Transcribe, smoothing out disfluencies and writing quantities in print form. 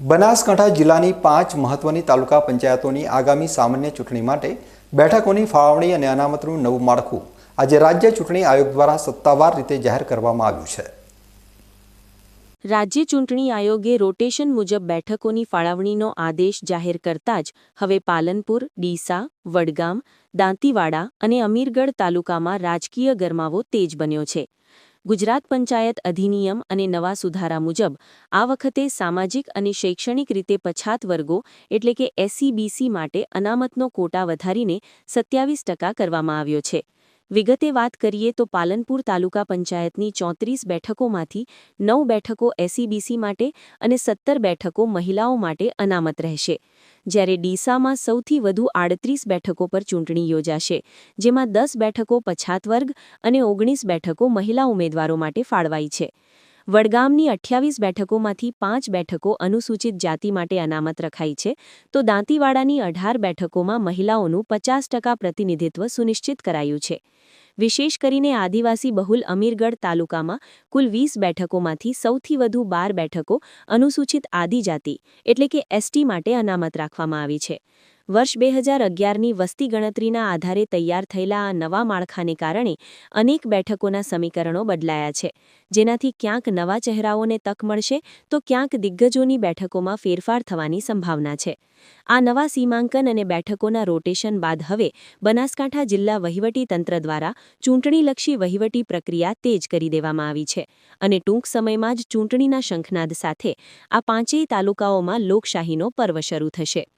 બનાસકાંઠા જિલ્લાની 5 મહત્વની તાલુકા પંચાયતોની આગામી સામાન્ય ચૂંટણી માટે બેઠકોની ફાળવણી અને અનામતનું નવું માળખું આજે રાજ્ય ચૂંટણી આયોગ દ્વારા સત્તાવાર રીતે જાહેર કરવામાં આવ્યું છે. રાજ્ય ચૂંટણી આયોગે રોટેશન મુજબ બેઠકોની ફાળવણીનો આદેશ જાહેર કરતા જ હવે પાલનપુર, ડીસા, વડગામ, દાંતીવાડા અને અમીરગઢ તાલુકામાં રાજકીય ગરમાવો તેજ બન્યો છે. ગુજરાત પંચાયત અધિનિયમ અને નવા સુધારા મુજબ આ વખતે સામાજિક અને શૈક્ષણિક રીતે પછાત વર્ગો એટલે કે એસસીબીસી માટે અનામતનો કોટા વધારીને 27% કરવામાં આવ્યો છે. વિગતે વાત કરીએ તો પાલનપુર તાલુકા પંચાયતની 34 બેઠકોમાંથી 9 બેઠકો એસસીબીસી માટે અને 17 બેઠકો મહિલાઓ માટે અનામત રહેશે. જ્યારે ડીસામાં સૌથી વધુ 38 બેઠકો પર ચૂંટણી યોજાશે, જેમાં 10 બેઠકો પછાત વર્ગ અને 19 બેઠકો મહિલા ઉમેદવારો માટે ફાળવાઈ છે. વડગામની 28 બેઠકોમાંથી 5 બેઠકો અનુસૂચિત જાતિ માટે અનામત રખાઈ છે, તો દાંતીવાડાની 18 બેઠકોમાં મહિલાઓનું 50% પ્રતિનિધિત્વ સુનિશ્ચિત કરાયું છે. વિશેષ કરીને આદિવાસી બહુલ અમીરગઢ તાલુકામાં કુલ 20 બેઠકોમાંથી સૌથી વધુ 12 બેઠકો અનુસૂચિત આદિજાતિ એટલે કે એસટી માટે અનામત રાખવામાં આવી છે. વર્ષ 2011ની વસ્તી ગણતરીના આધારે તૈયાર થયેલા આ નવા માળખાને કારણે અનેક બેઠકોના સમીકરણો બદલાયા છે, જેનાથી ક્યાંક નવા ચહેરાઓને તક મળશે તો ક્યાંક દિગ્ગજોની બેઠકોમાં ફેરફાર થવાની સંભાવના છે. આ નવા સીમાંકન અને બેઠકોના રોટેશન બાદ હવે બનાસકાંઠા જિલ્લા વહીવટીતંત્ર દ્વારા ચૂંટણીલક્ષી વહીવટી પ્રક્રિયા તેજ કરી દેવામાં આવી છે અને ટૂંક સમયમાં જ ચૂંટણીના શંખનાદ સાથે આ પાંચેય તાલુકાઓમાં લોકશાહીનો પર્વ શરૂ થશે.